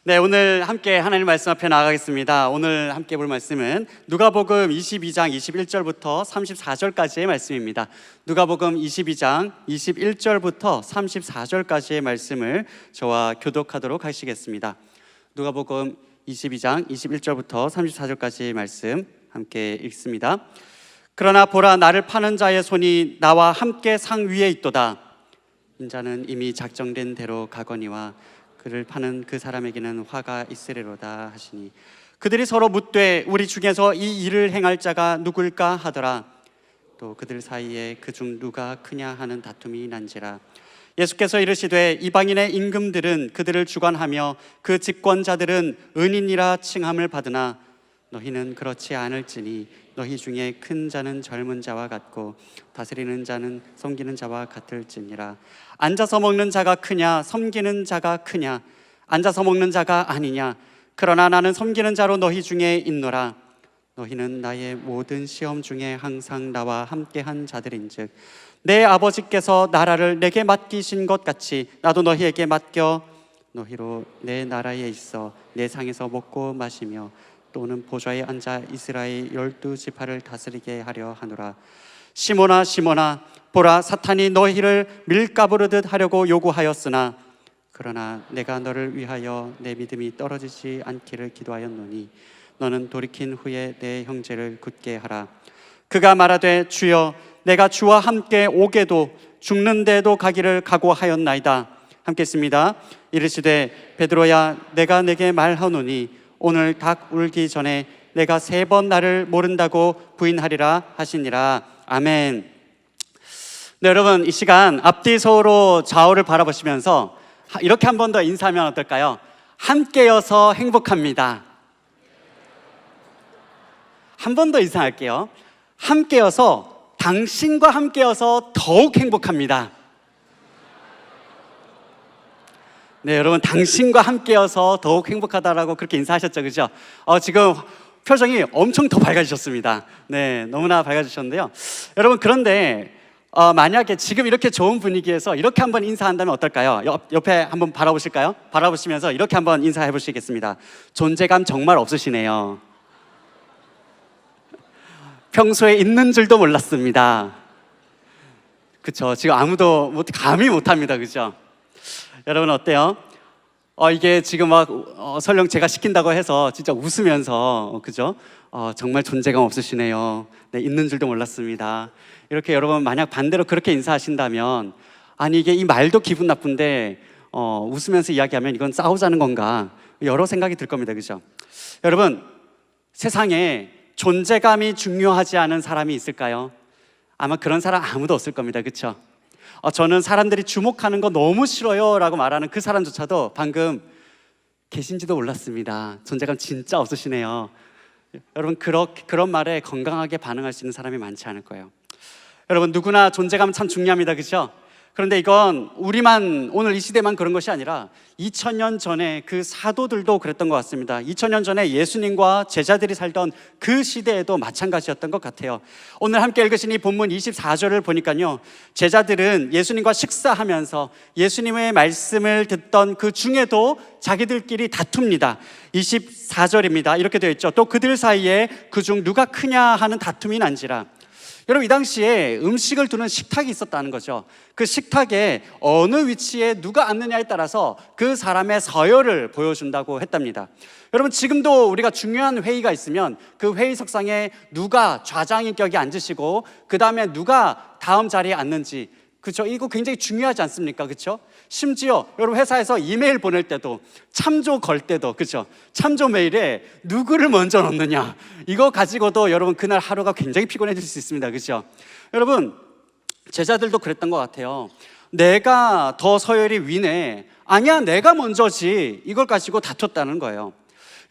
네, 오늘 함께 하나님 말씀 앞에 나아가겠습니다. 오늘 함께 볼 말씀은 누가복음 22장 21절부터 34절까지의 말씀입니다. 누가복음 22장 21절부터 34절까지의 말씀을 저와 교독하도록 하시겠습니다. 누가복음 22장 21절부터 34절까지의 말씀 함께 읽습니다. 그러나 보라, 나를 파는 자의 손이 나와 함께 상 위에 있도다. 인자는 이미 작정된 대로 가거니와 그를 파는 그 사람에게는 화가 있으리로다 하시니, 그들이 서로 묻되 우리 중에서 이 일을 행할 자가 누굴까 하더라. 또 그들 사이에 그중 누가 크냐 하는 다툼이 난지라. 예수께서 이르시되 이방인의 임금들은 그들을 주관하며 그 집권자들은 은인이라 칭함을 받으나 너희는 그렇지 않을지니 너희 중에 큰 자는 젊은 자와 같고 다스리는 자는 섬기는 자와 같을지니라. 앉아서 먹는 자가 크냐 섬기는 자가 크냐? 앉아서 먹는 자가 아니냐? 그러나 나는 섬기는 자로 너희 중에 있노라. 너희는 나의 모든 시험 중에 항상 나와 함께한 자들인즉 내 아버지께서 나라를 내게 맡기신 것 같이 나도 너희에게 맡겨 너희로 내 나라에 있어 내 상에서 먹고 마시며 또는 보좌에 앉아 이스라엘 12지파를 다스리게 하려 하노라. 시몬아 시몬아, 보라, 사탄이 너희를 밀가부르듯 하려고 요구하였으나 그러나 내가 너를 위하여 내 믿음이 떨어지지 않기를 기도하였노니 너는 돌이킨 후에 내 형제를 굳게 하라. 그가 말하되 주여, 내가 주와 함께 오게도 죽는 데도 가기를 각오하였나이다. 함께 했습니다. 이르시되 베드로야, 내가 내게 말하노니 오늘 닭 울기 전에 내가 3번 나를 모른다고 부인하리라 하시니라. 아멘. 네, 여러분, 이 시간 앞뒤 서로 좌우를 바라보시면서 이렇게 한 번 더 인사하면 어떨까요? 함께여서 행복합니다. 한 번 더 인사할게요. 함께여서, 당신과 함께여서 더욱 행복합니다. 네, 여러분, 당신과 함께여서 더욱 행복하다라고 그렇게 인사하셨죠, 그죠? 지금 표정이 엄청 더 밝아지셨습니다. 네, 너무나 밝아지셨는데요. 여러분, 그런데 만약에 지금 이렇게 좋은 분위기에서 이렇게 한번 인사한다면 어떨까요? 옆에 한번 바라보실까요? 바라보시면서 이렇게 한번 인사해 보시겠습니다. 존재감 정말 없으시네요. 평소에 있는 줄도 몰랐습니다. 그쵸? 지금 아무도 감히 못합니다. 그죠? 여러분 어때요? 이게 지금 막 설령 제가 시킨다고 해서 진짜 웃으면서 그죠? 정말 존재감 없으시네요. 네, 있는 줄도 몰랐습니다. 이렇게 여러분 만약 반대로 그렇게 인사하신다면, 아니 이게 이 말도 기분 나쁜데 웃으면서 이야기하면 이건 싸우자는 건가? 여러 생각이 들 겁니다. 그죠? 여러분, 세상에 존재감이 중요하지 않은 사람이 있을까요? 아마 그런 사람 아무도 없을 겁니다. 그렇죠? 저는 사람들이 주목하는 거 너무 싫어요 라고 말하는 그 사람조차도 방금 계신지도 몰랐습니다. 존재감 진짜 없으시네요. 여러분, 그런 말에 건강하게 반응할 수 있는 사람이 많지 않을 거예요. 여러분, 누구나 존재감 참 중요합니다. 그렇죠? 그런데 이건 우리만, 오늘 이 시대만 그런 것이 아니라 2000년 전에 그 사도들도 그랬던 것 같습니다. 2000년 전에 예수님과 제자들이 살던 그 시대에도 마찬가지였던 것 같아요. 오늘 함께 읽으신 이 본문 24절을 보니까요, 제자들은 예수님과 식사하면서 예수님의 말씀을 듣던 그 중에도 자기들끼리 다툽니다. 24절입니다. 이렇게 되어 있죠. 또 그들 사이에 그중 누가 크냐 하는 다툼이 난지라. 여러분, 이 당시에 음식을 두는 식탁이 있었다는 거죠. 그 식탁에 어느 위치에 누가 앉느냐에 따라서 그 사람의 서열을 보여준다고 했답니다. 여러분, 지금도 우리가 중요한 회의가 있으면 그 회의석상에 누가 좌장인격이 앉으시고 그 다음에 누가 다음 자리에 앉는지, 그렇죠? 이거 굉장히 중요하지 않습니까? 그렇죠? 심지어 여러분, 회사에서 이메일 보낼 때도, 참조 걸 때도, 그렇죠? 참조 메일에 누구를 먼저 넣느냐, 이거 가지고도 여러분 그날 하루가 굉장히 피곤해질 수 있습니다. 그렇죠? 여러분, 제자들도 그랬던 것 같아요. 내가 더 서열이 위네, 아니야 내가 먼저지, 이걸 가지고 다퉜다는 거예요.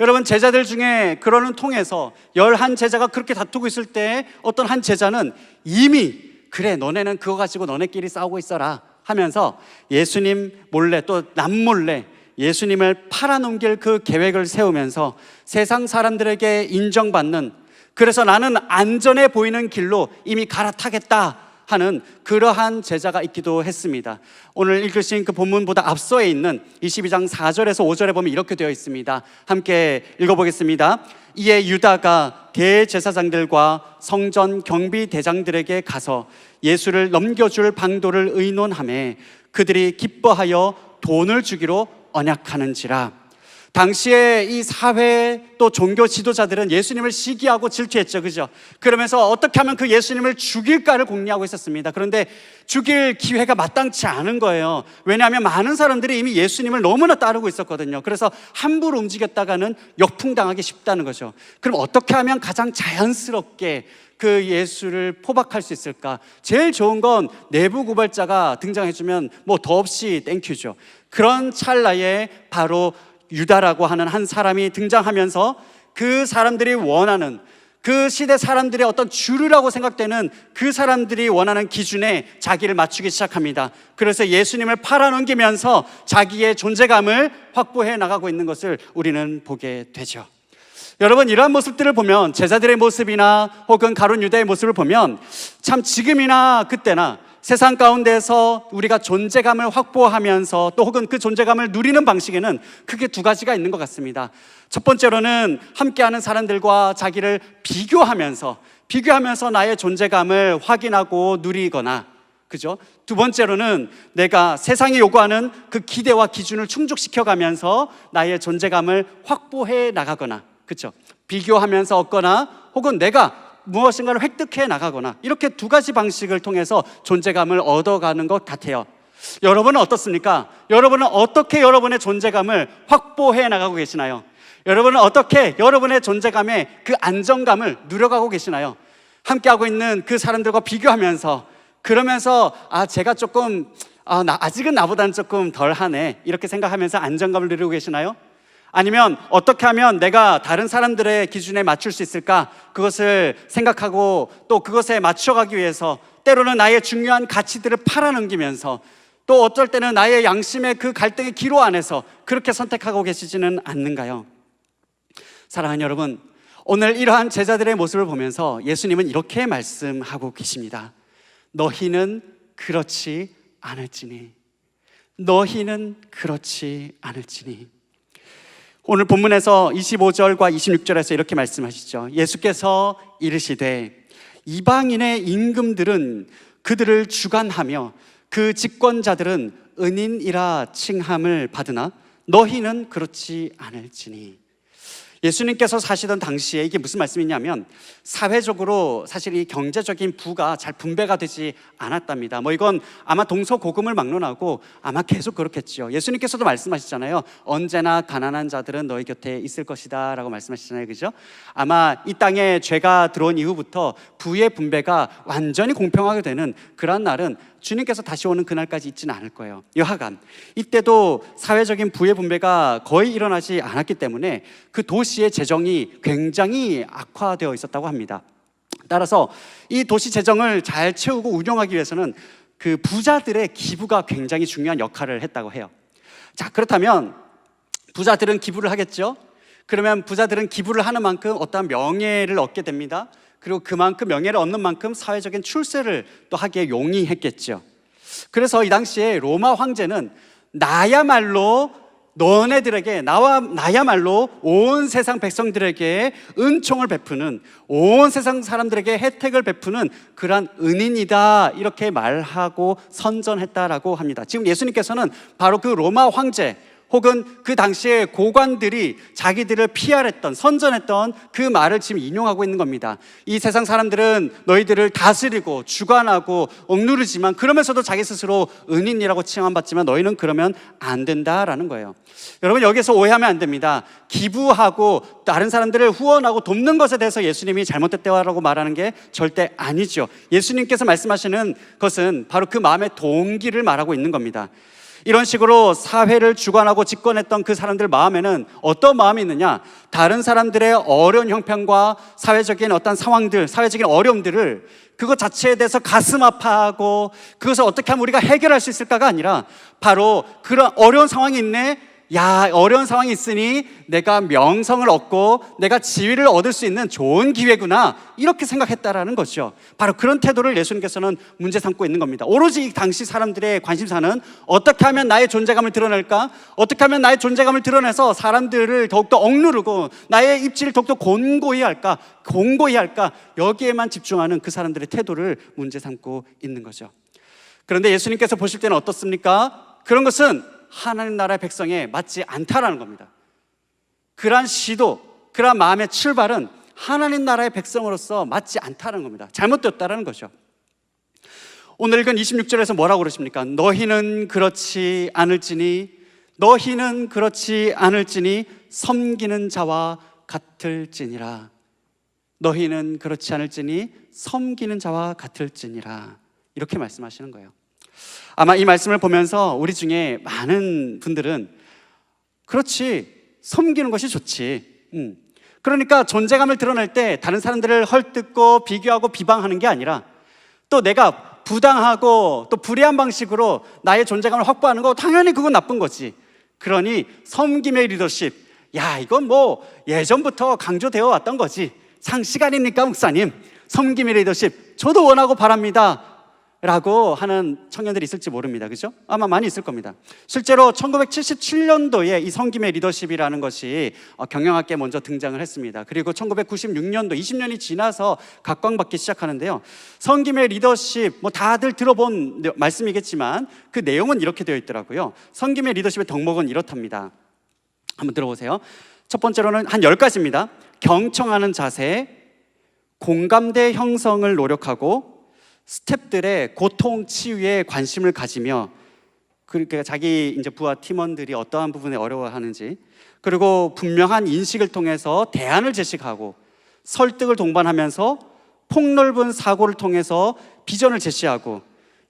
여러분, 제자들 중에 그러는 통해서 11제자가 그렇게 다투고 있을 때 어떤 한 제자는 이미 그래, 너네는 그거 가지고 너네끼리 싸우고 있어라 하면서 예수님 몰래, 또 남몰래 예수님을 팔아넘길 그 계획을 세우면서 세상 사람들에게 인정받는, 그래서 나는 안전해 보이는 길로 이미 갈아타겠다 하는 그러한 제자가 있기도 했습니다. 오늘 읽으신 그 본문보다 앞서에 있는 22장 4절에서 5절에 보면 이렇게 되어 있습니다. 함께 읽어보겠습니다. 이에 유다가 대제사장들과 성전 경비대장들에게 가서 예수를 넘겨줄 방도를 의논하매 그들이 기뻐하여 돈을 주기로 언약하는지라. 당시에 이 사회 또 종교 지도자들은 예수님을 시기하고 질투했죠, 그죠? 그러면서 어떻게 하면 그 예수님을 죽일까를 공략하고 있었습니다. 그런데 죽일 기회가 마땅치 않은 거예요. 왜냐하면 많은 사람들이 이미 예수님을 너무나 따르고 있었거든요. 그래서 함부로 움직였다가는 역풍당하기 쉽다는 거죠. 그럼 어떻게 하면 가장 자연스럽게 그 예수를 포박할 수 있을까? 제일 좋은 건 내부 고발자가 등장해주면 뭐 더없이 땡큐죠. 그런 찰나에 바로 유다라고 하는 한 사람이 등장하면서 그 사람들이 원하는, 그 시대 사람들의 어떤 주류라고 생각되는 그 사람들이 원하는 기준에 자기를 맞추기 시작합니다. 그래서 예수님을 팔아넘기면서 자기의 존재감을 확보해 나가고 있는 것을 우리는 보게 되죠. 여러분, 이러한 모습들을 보면, 제자들의 모습이나 혹은 가룟 유다의 모습을 보면 참 지금이나 그때나 세상 가운데서 우리가 존재감을 확보하면서 또 혹은 그 존재감을 누리는 방식에는 크게 두 가지가 있는 것 같습니다. 첫 번째로는 함께하는 사람들과 자기를 비교하면서 나의 존재감을 확인하고 누리거나, 그죠? 두 번째로는 내가 세상이 요구하는 그 기대와 기준을 충족시켜가면서 나의 존재감을 확보해 나가거나, 그죠? 비교하면서 얻거나 혹은 내가 무엇인가를 획득해 나가거나, 이렇게 두 가지 방식을 통해서 존재감을 얻어가는 것 같아요. 여러분은 어떻습니까? 여러분은 어떻게 여러분의 존재감을 확보해 나가고 계시나요? 여러분은 어떻게 여러분의 존재감의 그 안정감을 누려가고 계시나요? 함께하고 있는 그 사람들과 비교하면서, 그러면서 제가 조금 아직은 나보다는 조금 덜하네, 이렇게 생각하면서 안정감을 누리고 계시나요? 아니면 어떻게 하면 내가 다른 사람들의 기준에 맞출 수 있을까? 그것을 생각하고 또 그것에 맞춰가기 위해서 때로는 나의 중요한 가치들을 팔아넘기면서 또 어쩔 때는 나의 양심의 그 갈등의 기로 안에서 그렇게 선택하고 계시지는 않는가요? 사랑하는 여러분, 오늘 이러한 제자들의 모습을 보면서 예수님은 이렇게 말씀하고 계십니다. 너희는 그렇지 않을지니, 너희는 그렇지 않을지니. 오늘 본문에서 25절과 26절에서 이렇게 말씀하시죠. 예수께서 이르시되 이방인의 임금들은 그들을 주관하며 그 집권자들은 은인이라 칭함을 받으나 너희는 그렇지 않을지니. 예수님께서 사시던 당시에 이게 무슨 말씀이냐면, 사회적으로 사실 이 경제적인 부가 잘 분배가 되지 않았답니다. 이건 아마 동서고금을 막론하고 아마 계속 그렇겠죠. 예수님께서도 말씀하시잖아요. 언제나 가난한 자들은 너희 곁에 있을 것이다 라고 말씀하시잖아요, 그죠? 아마 이 땅에 죄가 들어온 이후부터 부의 분배가 완전히 공평하게 되는 그런 날은 주님께서 다시 오는 그날까지 있지는 않을 거예요. 여하간 이때도 사회적인 부의 분배가 거의 일어나지 않았기 때문에 그 도시의 재정이 굉장히 악화되어 있었다고 합니다. 따라서 이 도시 재정을 잘 채우고 운영하기 위해서는 그 부자들의 기부가 굉장히 중요한 역할을 했다고 해요. 자, 그렇다면 부자들은 기부를 하겠죠? 그러면 부자들은 기부를 하는 만큼 어떠한 명예를 얻게 됩니다. 그리고 그만큼 명예를 얻는 만큼 사회적인 출세를 또 하기에 용이했겠죠. 그래서 이 당시에 로마 황제는 나야말로 온 세상 백성들에게 은총을 베푸는, 온 세상 사람들에게 혜택을 베푸는 그러한 은인이다, 이렇게 말하고 선전했다라고 합니다. 지금 예수님께서는 바로 그 로마 황제 혹은 그 당시에 고관들이 자기들을 PR했던, 선전했던 그 말을 지금 인용하고 있는 겁니다. 이 세상 사람들은 너희들을 다스리고 주관하고 억누르지만 그러면서도 자기 스스로 은인이라고 칭함받지만 너희는 그러면 안 된다라는 거예요. 여러분, 여기서 오해하면 안 됩니다. 기부하고 다른 사람들을 후원하고 돕는 것에 대해서 예수님이 잘못됐다라고 말하는 게 절대 아니죠. 예수님께서 말씀하시는 것은 바로 그 마음의 동기를 말하고 있는 겁니다. 이런 식으로 사회를 주관하고 집권했던 그 사람들 마음에는 어떤 마음이 있느냐? 다른 사람들의 어려운 형편과 사회적인 어떤 상황들, 사회적인 어려움들을 그것 자체에 대해서 가슴 아파하고 그것을 어떻게 하면 우리가 해결할 수 있을까가 아니라 바로 그런 어려운 상황이 있네, 야, 어려운 상황이 있으니 내가 명성을 얻고 내가 지위를 얻을 수 있는 좋은 기회구나, 이렇게 생각했다라는 것이죠. 바로 그런 태도를 예수님께서는 문제 삼고 있는 겁니다. 오로지 이 당시 사람들의 관심사는 어떻게 하면 나의 존재감을 드러낼까? 어떻게 하면 나의 존재감을 드러내서 사람들을 더욱더 억누르고 나의 입지를 더욱더 공고히 할까? 여기에만 집중하는 그 사람들의 태도를 문제 삼고 있는 거죠. 그런데 예수님께서 보실 때는 어떻습니까? 그런 것은 하나님 나라의 백성에 맞지 않다라는 겁니다. 그러한 시도, 그러한 마음의 출발은 하나님 나라의 백성으로서 맞지 않다는 겁니다. 잘못되었다는 거죠. 오늘 읽은 26절에서 뭐라고 그러십니까? 너희는 그렇지 않을지니 섬기는 자와 같을지니라. 너희는 그렇지 않을지니 섬기는 자와 같을지니라. 이렇게 말씀하시는 거예요. 아마 이 말씀을 보면서 우리 중에 많은 분들은 그렇지, 섬기는 것이 좋지. 그러니까 존재감을 드러낼 때 다른 사람들을 헐뜯고 비교하고 비방하는 게 아니라 또 내가 부당하고 또 불의한 방식으로 나의 존재감을 확보하는 거, 당연히 그건 나쁜 거지. 그러니 섬김의 리더십, 야, 이건 뭐 예전부터 강조되어 왔던 거지. 상시간이니까 목사님, 섬김의 리더십 저도 원하고 바랍니다 라고 하는 청년들이 있을지 모릅니다. 그죠? 아마 많이 있을 겁니다. 실제로 1977년도에 이 섬김의 리더십이라는 것이 경영학계에 먼저 등장을 했습니다. 그리고 1996년도 20년이 지나서 각광받기 시작하는데요. 섬김의 리더십, 뭐 다들 들어본 말씀이겠지만 그 내용은 이렇게 되어 있더라고요. 섬김의 리더십의 덕목은 이렇답니다. 한번 들어보세요. 첫 번째로는 한 10가지입니다. 경청하는 자세, 공감대 형성을 노력하고, 스태프들의 고통 치유에 관심을 가지며, 그러니까 자기 이제 부하 팀원들이 어떠한 부분에 어려워하는지, 그리고 분명한 인식을 통해서 대안을 제시하고, 설득을 동반하면서 폭넓은 사고를 통해서 비전을 제시하고,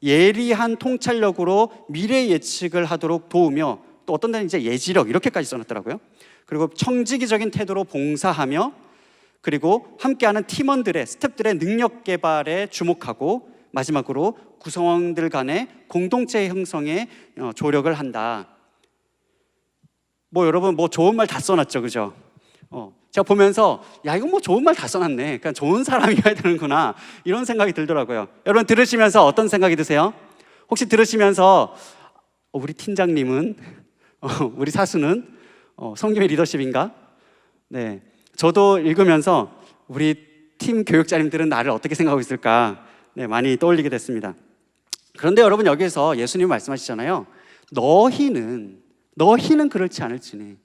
예리한 통찰력으로 미래 예측을 하도록 도우며, 또 어떤 데는 이제 예지력 이렇게까지 써놨더라고요. 그리고 청지기적인 태도로 봉사하며, 그리고 함께하는 팀원들의, 스태프들의 능력 개발에 주목하고, 마지막으로 구성원들 간의 공동체 형성에 조력을 한다. 뭐 여러분, 뭐 좋은 말 다 써놨죠, 그죠? 제가 보면서 야, 이거 뭐 좋은 말 다 써놨네. 그러니까 좋은 사람이어야 되는구나, 이런 생각이 들더라고요. 여러분 들으시면서 어떤 생각이 드세요? 혹시 들으시면서 우리 팀장님은 우리 사수는 섬김의 리더십인가? 네, 저도 읽으면서 우리 팀 교육자님들은 나를 어떻게 생각하고 있을까, 네, 많이 떠올리게 됐습니다. 그런데 여러분, 여기서 예수님이 말씀하시잖아요. 너희는 그렇지 않을지니,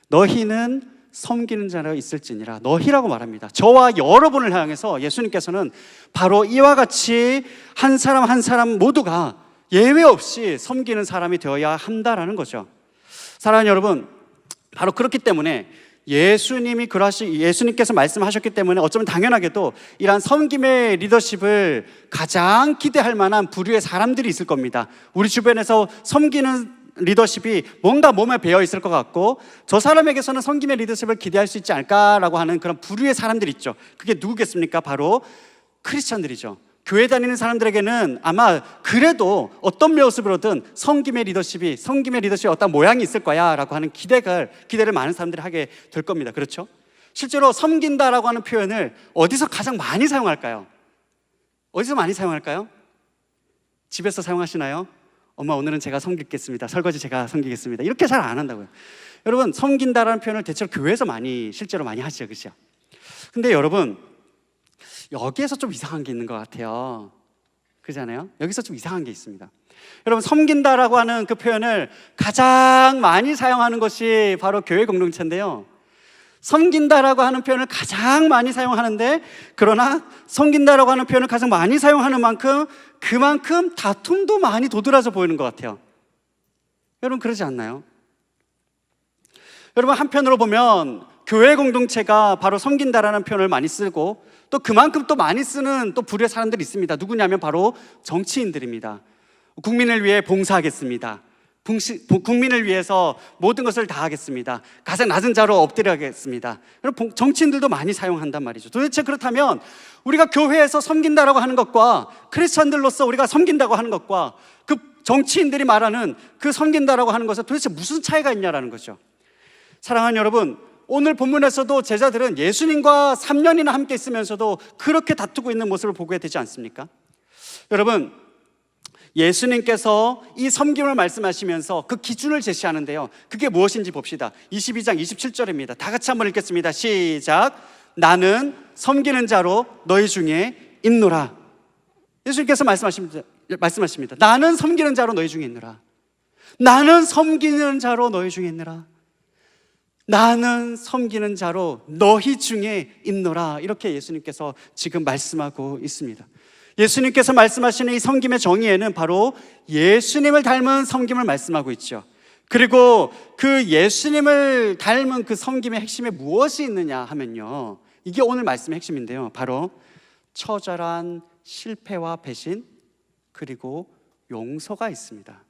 너희는 섬기는 자로 있을지니라. 너희라고 말합니다. 저와 여러분을 향해서 예수님께서는 바로 이와 같이 한 사람 한 사람 모두가 예외 없이 섬기는 사람이 되어야 한다라는 거죠. 사랑하는 여러분, 바로 그렇기 때문에 예수님께서 말씀하셨기 때문에 어쩌면 당연하게도 이러한 섬김의 리더십을 가장 기대할 만한 부류의 사람들이 있을 겁니다. 우리 주변에서 섬기는 리더십이 뭔가 몸에 배어 있을 것 같고, 저 사람에게서는 섬김의 리더십을 기대할 수 있지 않을까라고 하는 그런 부류의 사람들이 있죠. 그게 누구겠습니까? 바로 크리스천들이죠. 교회 다니는 사람들에게는 아마 그래도 어떤 모습으로든 섬김의 리더십이 어떤 모양이 있을 거야 라고 하는 기대를 많은 사람들이 하게 될 겁니다. 그렇죠? 실제로 섬긴다라고 하는 표현을 어디서 가장 많이 사용할까요? 집에서 사용하시나요? 엄마, 오늘은 제가 섬기겠습니다. 설거지 제가 섬기겠습니다. 이렇게 잘 안 한다고요. 여러분, 섬긴다라는 표현을 대체로 교회에서 실제로 많이 하시죠. 그렇죠? 근데 여러분, 여기에서 좀 이상한 게 있는 것 같아요. 그렇잖아요? 여기서 좀 이상한 게 있습니다. 여러분, 섬긴다라고 하는 그 표현을 가장 많이 사용하는 것이 바로 교회 공동체인데요. 섬긴다라고 하는 표현을 가장 많이 사용하는데, 그러나 섬긴다라고 하는 표현을 가장 많이 사용하는 만큼 그만큼 다툼도 많이 도드라져 보이는 것 같아요. 여러분, 그러지 않나요? 여러분, 한편으로 보면 교회 공동체가 바로 섬긴다라는 표현을 많이 쓰고, 또 그만큼 또 많이 쓰는 또 부류의 사람들이 있습니다. 누구냐면 바로 정치인들입니다. 국민을 위해 봉사하겠습니다. 국민을 위해서 모든 것을 다 하겠습니다. 가장 낮은 자로 엎드려야겠습니다. 정치인들도 많이 사용한단 말이죠. 도대체 그렇다면 우리가 교회에서 섬긴다라고 하는 것과 크리스천들로서 우리가 섬긴다고 하는 것과 그 정치인들이 말하는 그 섬긴다라고 하는 것은 도대체 무슨 차이가 있냐라는 거죠. 사랑하는 여러분, 오늘 본문에서도 제자들은 예수님과 3년이나 함께 있으면서도 그렇게 다투고 있는 모습을 보게 되지 않습니까? 여러분, 예수님께서 이 섬김을 말씀하시면서 그 기준을 제시하는데요, 그게 무엇인지 봅시다. 22장 27절입니다. 다 같이 한번 읽겠습니다. 시작. 나는 섬기는 자로 너희 중에 있노라. 예수님께서 말씀하십니다. 나는 섬기는 자로 너희 중에 있노라. 나는 섬기는 자로 너희 중에 있노라. 나는 섬기는 자로 너희 중에 있노라. 이렇게 예수님께서 지금 말씀하고 있습니다. 예수님께서 말씀하시는 이 섬김의 정의에는 바로 예수님을 닮은 섬김을 말씀하고 있죠. 그리고 그 예수님을 닮은 그 섬김의 핵심에 무엇이 있느냐 하면요, 이게 오늘 말씀의 핵심인데요, 바로 처절한 실패와 배신, 그리고 용서가 있습니다.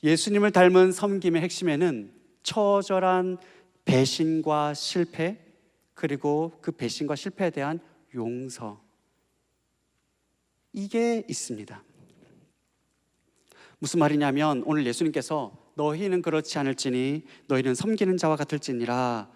예수님을 닮은 섬김의 핵심에는 처절한 배신과 실패, 그리고 그 배신과 실패에 대한 용서, 이게 있습니다. 무슨 말이냐면 오늘 예수님께서 너희는 그렇지 않을지니 너희는 섬기는 자와 같을지니라.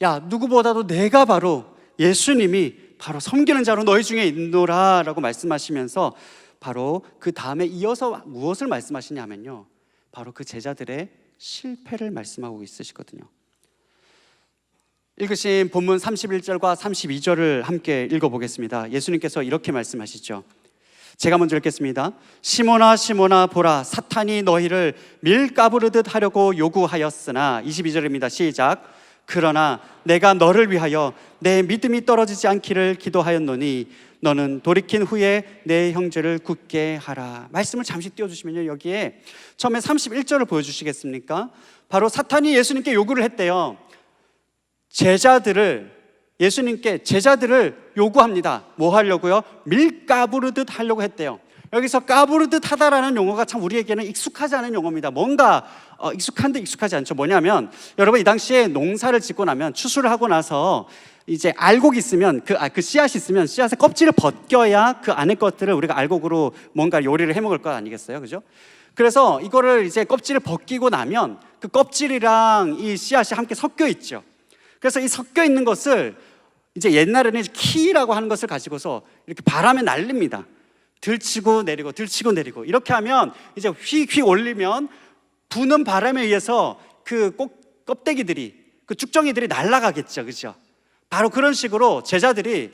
야, 누구보다도 내가 바로, 예수님이 바로 섬기는 자로 너희 중에 있노라 라고 말씀하시면서 바로 그 다음에 이어서 무엇을 말씀하시냐면요, 바로 그 제자들의 실패를 말씀하고 있으시거든요. 읽으신 본문 31절과 32절을 함께 읽어보겠습니다. 예수님께서 이렇게 말씀하시죠. 제가 먼저 읽겠습니다. 시몬아 시몬아 보라, 사탄이 너희를 밀가부르듯 하려고 요구하였으나, 22절입니다. 시작. 그러나 내가 너를 위하여 내 믿음이 떨어지지 않기를 기도하였노니 너는 돌이킨 후에 내 형제를 굳게 하라. 말씀을 잠시 띄워주시면요, 여기에 처음에 31절을 보여주시겠습니까? 바로 사탄이 예수님께 요구를 했대요. 예수님께 제자들을 요구합니다. 뭐 하려고요? 밀가부르듯 하려고 했대요. 여기서 까부르듯 하다라는 용어가 참 우리에게는 익숙하지 않은 용어입니다. 뭔가 익숙한데 익숙하지 않죠. 뭐냐면, 여러분, 이 당시에 농사를 짓고 나면, 추수를 하고 나서 이제 알곡이 있으면 그 씨앗이 있으면 씨앗의 껍질을 벗겨야 그 안에 것들을 우리가 알곡으로 뭔가 요리를 해 먹을 거 아니겠어요? 그죠? 그래서 이거를 이제 껍질을 벗기고 나면 그 껍질이랑 이 씨앗이 함께 섞여 있죠. 그래서 이 섞여 있는 것을 이제 옛날에는 키라고 하는 것을 가지고서 이렇게 바람에 날립니다. 들치고 내리고 들치고 내리고, 이렇게 하면 이제 휙휙 올리면 부는 바람에 의해서 그 껍데기들이, 그 쭉정이들이 날아가겠죠. 그죠? 바로 그런 식으로 제자들이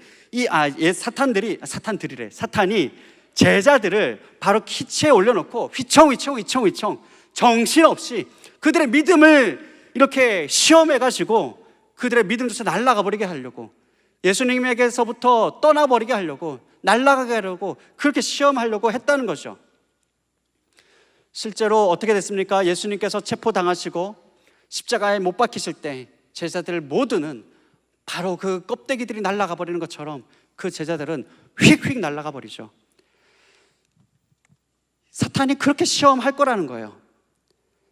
사탄이 제자들을 바로 키체에 올려놓고 휘청휘청 정신없이 그들의 믿음을 이렇게 시험해가지고 그들의 믿음조차 날아가 버리게 하려고, 예수님에게서부터 떠나버리게 하려고, 날아가게 하려고, 그렇게 시험하려고 했다는 거죠. 실제로 어떻게 됐습니까? 예수님께서 체포당하시고 십자가에 못 박히실 때 제자들 모두는 바로 그 껍데기들이 날아가 버리는 것처럼 그 제자들은 휙휙 날아가 버리죠. 사탄이 그렇게 시험할 거라는 거예요.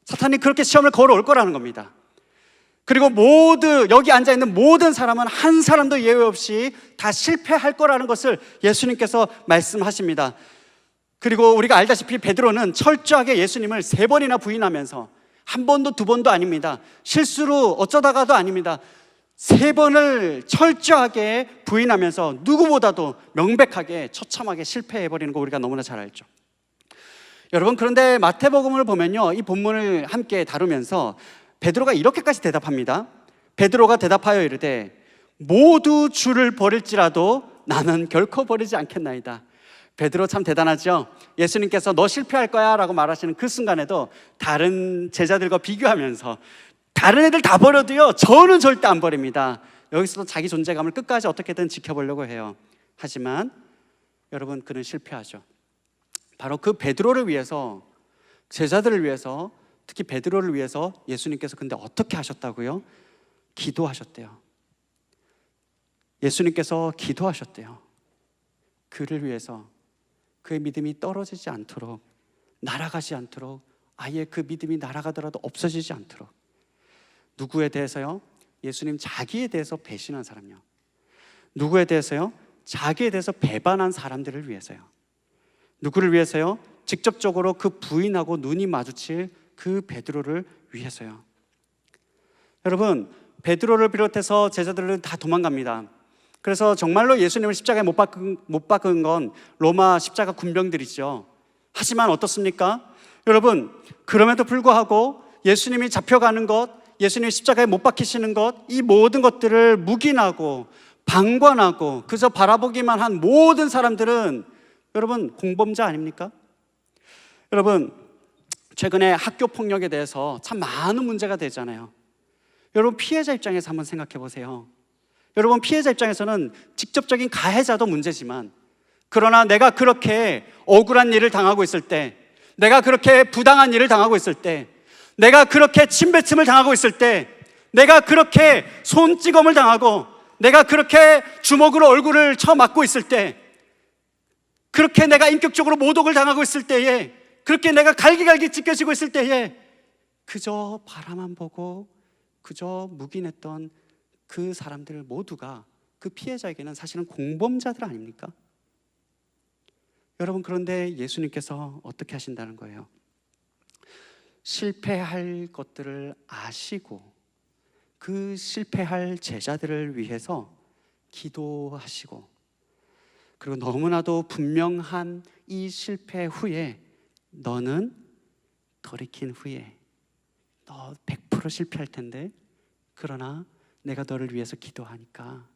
사탄이 그렇게 시험을 걸어올 거라는 겁니다. 그리고 여기 앉아있는 모든 사람은 한 사람도 예외 없이 다 실패할 거라는 것을 예수님께서 말씀하십니다. 그리고 우리가 알다시피 베드로는 철저하게 예수님을 3번이나 부인하면서, 한 번도 두 번도 아닙니다, 실수로 어쩌다가도 아닙니다, 3번을 철저하게 부인하면서 누구보다도 명백하게 처참하게 실패해버리는 거 우리가 너무나 잘 알죠. 여러분, 그런데 마태복음을 보면요, 이 본문을 함께 다루면서 베드로가 이렇게까지 대답합니다. 베드로가 대답하여 이르되 모두 주를 버릴지라도 나는 결코 버리지 않겠나이다. 베드로 참 대단하죠. 예수님께서 너 실패할 거야 라고 말하시는 그 순간에도 다른 제자들과 비교하면서 다른 애들 다 버려도요, 저는 절대 안 버립니다. 여기서도 자기 존재감을 끝까지 어떻게든 지켜보려고 해요. 하지만 여러분, 그는 실패하죠. 바로 그 베드로를 위해서, 제자들을 위해서, 특히 베드로를 위해서 예수님께서 근데 어떻게 하셨다고요? 기도하셨대요. 예수님께서 기도하셨대요. 그를 위해서, 그의 믿음이 떨어지지 않도록, 날아가지 않도록, 아예 그 믿음이 날아가더라도 없어지지 않도록. 누구에 대해서요? 예수님 자기에 대해서 배신한 사람이요. 누구에 대해서요? 자기에 대해서 배반한 사람들을 위해서요. 누구를 위해서요? 직접적으로 그 부인하고 눈이 마주칠 그 베드로를 위해서요. 여러분, 베드로를 비롯해서 제자들은 다 도망갑니다. 그래서 정말로 예수님을 십자가에 못 박은 건 로마 십자가 군병들이죠. 하지만 어떻습니까? 여러분, 그럼에도 불구하고 예수님이 잡혀가는 것, 예수님이 십자가에 못 박히시는 것, 이 모든 것들을 묵인하고 방관하고 그저 바라보기만 한 모든 사람들은 여러분 공범자 아닙니까? 여러분, 최근에 학교 폭력에 대해서 참 많은 문제가 되잖아요. 여러분, 피해자 입장에서 한번 생각해 보세요. 여러분, 피해자 입장에서는 직접적인 가해자도 문제지만, 그러나 내가 그렇게 억울한 일을 당하고 있을 때, 내가 그렇게 부당한 일을 당하고 있을 때, 내가 그렇게 침뱉음을 당하고 있을 때, 내가 그렇게 손찌검을 당하고, 내가 그렇게 주먹으로 얼굴을 쳐맞고 있을 때, 그렇게 내가 인격적으로 모독을 당하고 있을 때에, 그렇게 내가 갈기갈기 찢겨지고 있을 때에 그저 바라만 보고 그저 묵인했던 그 사람들 모두가 그 피해자에게는 사실은 공범자들 아닙니까? 여러분, 그런데 예수님께서 어떻게 하신다는 거예요? 실패할 것들을 아시고 그 실패할 제자들을 위해서 기도하시고, 그리고 너무나도 분명한 이 실패 후에 너는 돌이킨 후에 너 100% 실패할 텐데, 그러나 내가 너를 위해서 기도하니까,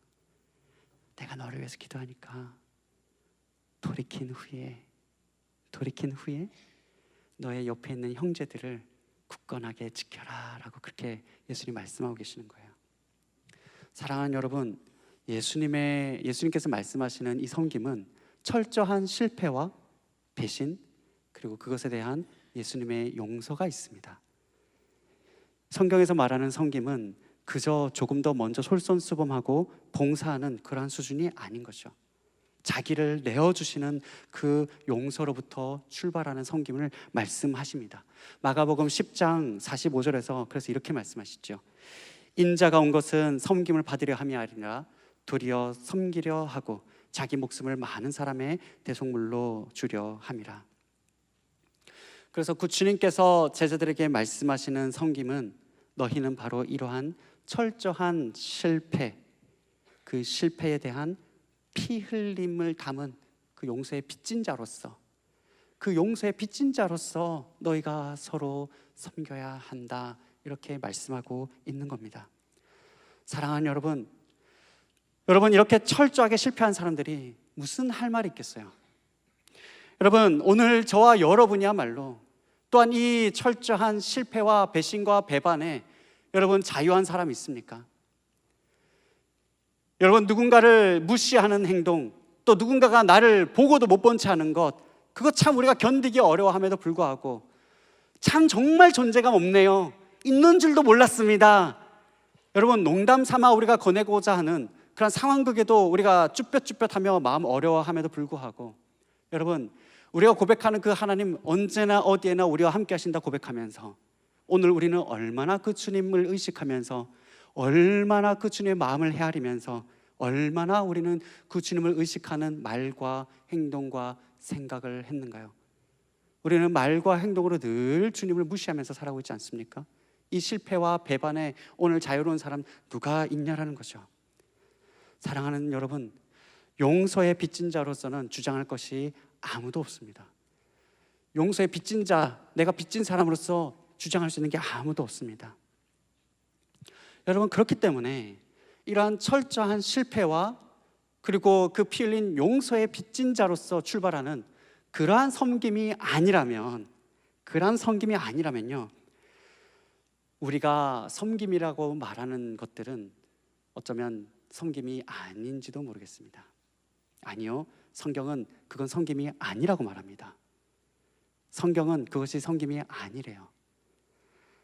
내가 너를 위해서 기도하니까 돌이킨 후에 너의 옆에 있는 형제들을 굳건하게 지켜라 라고 그렇게 예수님 말씀하고 계시는 거예요. 사랑하는 여러분, 예수님께서 말씀하시는 이 섬김은 철저한 실패와 배신, 그리고 그것에 대한 예수님의 용서가 있습니다. 성경에서 말하는 섬김은 그저 조금 더 먼저 솔선수범하고 봉사하는 그러한 수준이 아닌 것이죠. 자기를 내어주시는 그 용서로부터 출발하는 섬김을 말씀하십니다. 마가복음 10장 45절에서 그래서 이렇게 말씀하시죠. 인자가 온 것은 섬김을 받으려 함이 아니라 도리어 섬기려 하고 자기 목숨을 많은 사람의 대속물로 주려 함이라. 그래서 그 주님께서 제자들에게 말씀하시는 섬김은 너희는 바로 이러한 철저한 실패, 그 실패에 대한 피 흘림을 담은 그 용서의 빚진 자로서, 그 용서의 빚진 자로서 너희가 서로 섬겨야 한다, 이렇게 말씀하고 있는 겁니다. 사랑하는 여러분, 이렇게 철저하게 실패한 사람들이 무슨 할 말이 있겠어요? 여러분, 오늘 저와 여러분이야말로 또한 이 철저한 실패와 배신과 배반에 여러분 자유한 사람이 있습니까? 여러분, 누군가를 무시하는 행동, 또 누군가가 나를 보고도 못 본 채 하는 것, 그거 참 우리가 견디기 어려워함에도 불구하고 참 정말 존재감 없네요, 있는 줄도 몰랐습니다, 여러분 농담 삼아 우리가 거내고자 하는 그런 상황극에도 우리가 쭈뼛쭈뼛하며 마음 어려워함에도 불구하고, 여러분, 우리가 고백하는 그 하나님 언제나 어디에나 우리와 함께 하신다 고백하면서 오늘 우리는 얼마나 그 주님을 의식하면서, 얼마나 그 주님의 마음을 헤아리면서, 얼마나 우리는 그 주님을 의식하는 말과 행동과 생각을 했는가요? 우리는 말과 행동으로 늘 주님을 무시하면서 살아오고 있지 않습니까? 이 실패와 배반에 오늘 자유로운 사람 누가 있냐라는 거죠. 사랑하는 여러분, 용서의 빚진 자로서는 주장할 것이 아무도 없습니다. 용서의 빚진 자, 내가 빚진 사람으로서 주장할 수 있는 게 아무도 없습니다. 여러분, 그렇기 때문에 이러한 철저한 실패와 그리고 그 피 흘린 용서의 빚진 자로서 출발하는 그러한 섬김이 아니라면요, 우리가 섬김이라고 말하는 것들은 어쩌면 섬김이 아닌지도 모르겠습니다. 아니요, 성경은 그건 섬김이 아니라고 말합니다. 성경은 그것이 섬김이 아니래요.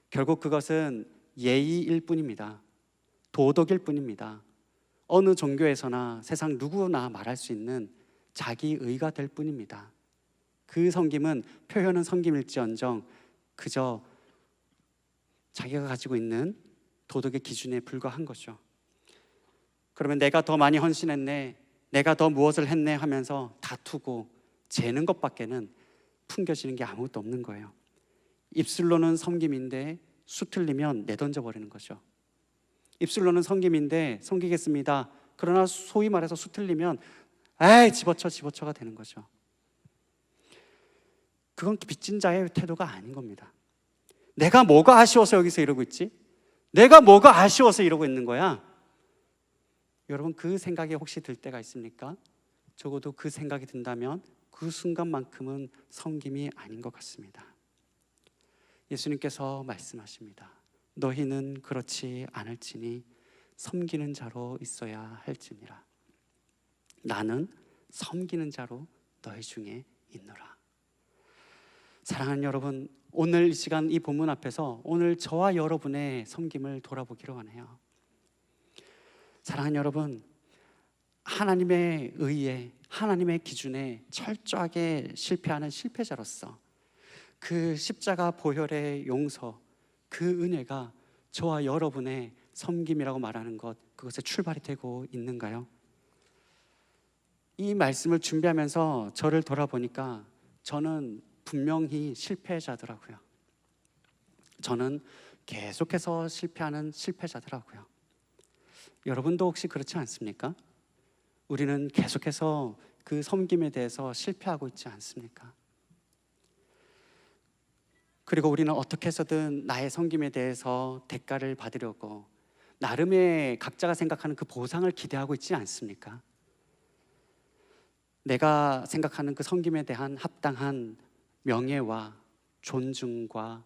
결국 그것은 예의일 뿐입니다. 도덕일 뿐입니다. 어느 종교에서나 세상 누구나 말할 수 있는 자기의가 될 뿐입니다. 그 섬김은 표현은 섬김일지언정 그저 자기가 가지고 있는 도덕의 기준에 불과한 거죠. 그러면 내가 더 많이 헌신했네, 내가 더 무엇을 했네 하면서 다투고 재는 것밖에는 풍겨지는 게 아무것도 없는 거예요. 입술로는 섬김인데 수틀리면 내던져 버리는 거죠. 입술로는 섬김인데 섬기겠습니다. 그러나 소위 말해서 수틀리면 에이 집어쳐가 되는 거죠. 그건 빚진 자의 태도가 아닌 겁니다. 내가 뭐가 아쉬워서 여기서 이러고 있지? 내가 뭐가 아쉬워서 이러고 있는 거야? 여러분, 그 생각이 혹시 들 때가 있습니까? 적어도 그 생각이 든다면 그 순간만큼은 섬김이 아닌 것 같습니다. 예수님께서 말씀하십니다. 너희는 그렇지 않을지니 섬기는 자로 있어야 할지니라. 나는 섬기는 자로 너희 중에 있노라. 사랑하는 여러분, 오늘 이 시간 이 본문 앞에서 오늘 저와 여러분의 섬김을 돌아보기로 하네요. 사랑하는 여러분, 하나님의 의에, 하나님의 기준에 철저하게 실패하는 실패자로서 그 십자가 보혈의 용서, 그 은혜가 저와 여러분의 섬김이라고 말하는 것, 그것에 출발이 되고 있는가요? 이 말씀을 준비하면서 저를 돌아보니까 저는 분명히 실패자더라고요. 저는 계속해서 실패하는 실패자더라고요. 여러분도 혹시 그렇지 않습니까? 우리는 계속해서 그 섬김에 대해서 실패하고 있지 않습니까? 그리고 우리는 어떻게 해서든 나의 섬김에 대해서 대가를 받으려고 나름의 각자가 생각하는 그 보상을 기대하고 있지 않습니까? 내가 생각하는 그 섬김에 대한 합당한 명예와 존중과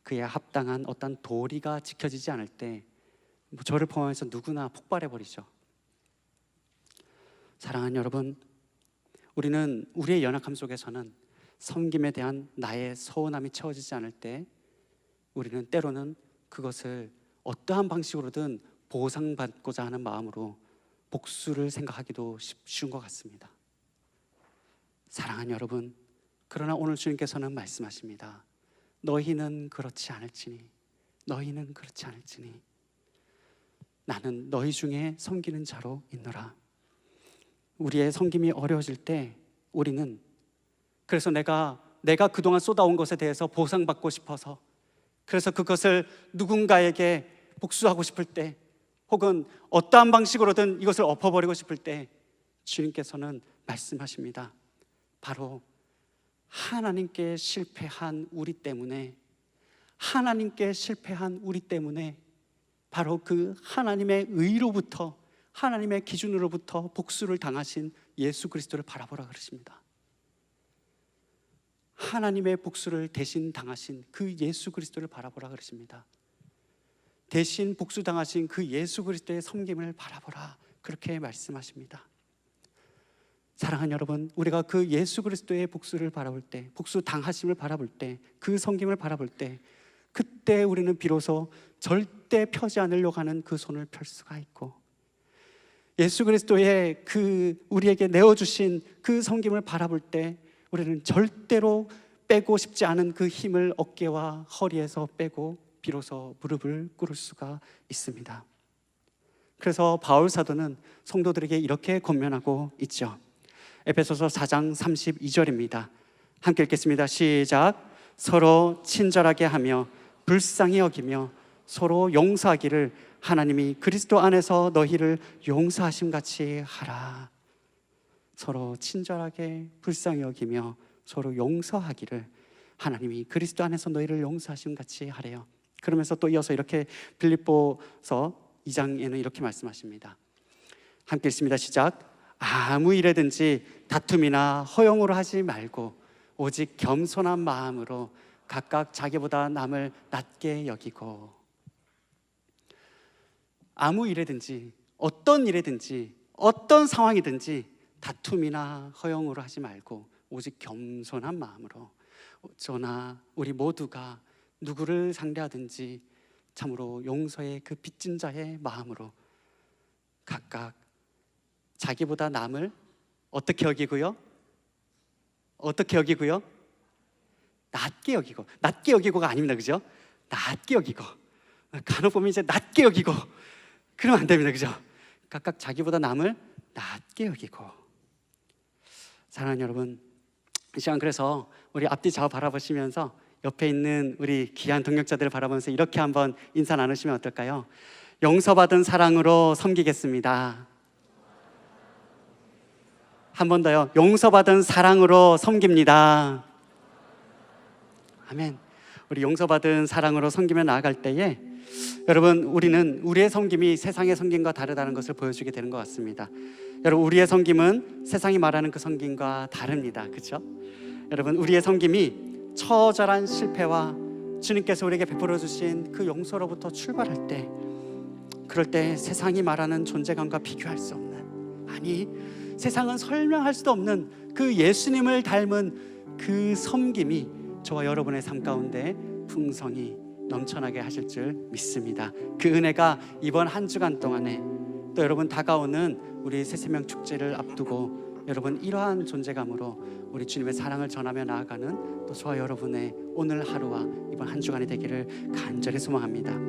그에 합당한 어떤 도리가 지켜지지 않을 때 저를 포함해서 누구나 폭발해버리죠. 사랑하는 여러분, 우리는 우리의 연약함 속에서는 섬김에 대한 나의 서운함이 채워지지 않을 때 우리는 때로는 그것을 어떠한 방식으로든 보상받고자 하는 마음으로 복수를 생각하기도 쉬운 것 같습니다. 사랑하는 여러분, 그러나 오늘 주님께서는 말씀하십니다. 너희는 그렇지 않을지니, 너희는 그렇지 않을지니 나는 너희 중에 섬기는 자로 있노라. 우리의 섬김이 어려워질 때 우리는 그래서 내가 그동안 쏟아온 것에 대해서 보상받고 싶어서, 그래서 그것을 누군가에게 복수하고 싶을 때, 혹은 어떠한 방식으로든 이것을 엎어버리고 싶을 때 주님께서는 말씀하십니다. 바로 하나님께 실패한 우리 때문에, 하나님께 실패한 우리 때문에 바로 그 하나님의 의로부터, 하나님의 기준으로부터 복수를 당하신 예수 그리스도를 바라보라 그러십니다. 하나님의 복수를 대신 당하신 그 예수 그리스도를 바라보라 그러십니다. 대신 복수 당하신 그 예수 그리스도의 섬김을 바라보라, 그렇게 말씀하십니다. 사랑하는 여러분, 우리가 그 예수 그리스도의 복수를 바라볼 때, 복수 당하심을 바라볼 때, 그 섬김을 바라볼 때, 그때 우리는 비로소 절대 펴지 않으려고 하는 그 손을 펼 수가 있고, 예수 그리스도의 그 우리에게 내어주신 그 섬김을 바라볼 때 우리는 절대로 빼고 싶지 않은 그 힘을 어깨와 허리에서 빼고 비로소 무릎을 꿇을 수가 있습니다. 그래서 바울 사도는 성도들에게 이렇게 권면하고 있죠. 에베소서 4장 32절입니다. 함께 읽겠습니다. 시작. 서로 친절하게 하며 불쌍히 여기며 서로 용서하기를 하나님이 그리스도 안에서 너희를 용서하심 같이 하라. 서로 친절하게 불쌍히 여기며 서로 용서하기를 하나님이 그리스도 안에서 너희를 용서하심 같이 하래요. 그러면서 또 이어서 이렇게 빌립보서 2장에는 이렇게 말씀하십니다. 함께 읽습니다. 시작. 아무 일에든지 다툼이나 허용으로 하지 말고 오직 겸손한 마음으로 각각 자기보다 남을 낮게 여기고. 아무 일에든지, 어떤 일에든지, 어떤 상황이든지 다툼이나 허용으로 하지 말고 오직 겸손한 마음으로, 저나 우리 모두가 누구를 상대하든지 참으로 용서의 그 빚진 자의 마음으로 각각 자기보다 남을 어떻게 여기고요? 어떻게 여기고요? 낮게 여기고. 낮게 여기고가 아닙니다, 그죠? 낮게 여기고. 간혹 보면 이제 낮게 여기고 그러면 안 됩니다, 그죠? 각각 자기보다 남을 낮게 여기고. 사랑하는 여러분, 이 시간 그래서 우리 앞뒤 좌우 바라보시면서 옆에 있는 우리 귀한 동역자들을 바라보면서 이렇게 한번 인사 나누시면 어떨까요? 용서받은 사랑으로 섬기겠습니다. 한 번 더요. 용서받은 사랑으로 섬깁니다. 아멘. 우리 용서받은 사랑으로 섬기며 나아갈 때에 여러분, 우리는 우리의 섬김이 세상의 섬김과 다르다는 것을 보여주게 되는 것 같습니다. 여러분, 우리의 섬김은 세상이 말하는 그 섬김과 다릅니다. 그렇죠? 여러분, 우리의 섬김이 처절한 실패와 주님께서 우리에게 베풀어 주신 그 용서로부터 출발할 때, 그럴 때 세상이 말하는 존재감과 비교할 수 없는, 아니 세상은 설명할 수도 없는 그 예수님을 닮은 그 섬김이 저와 여러분의 삶 가운데 풍성히 넘쳐나게 하실 줄 믿습니다. 그 은혜가 이번 한 주간 동안에 또 여러분 다가오는 우리 새생명 축제를 앞두고 여러분 이러한 존재감으로 우리 주님의 사랑을 전하며 나아가는 또 저와 여러분의 오늘 하루와 이번 한 주간이 되기를 간절히 소망합니다.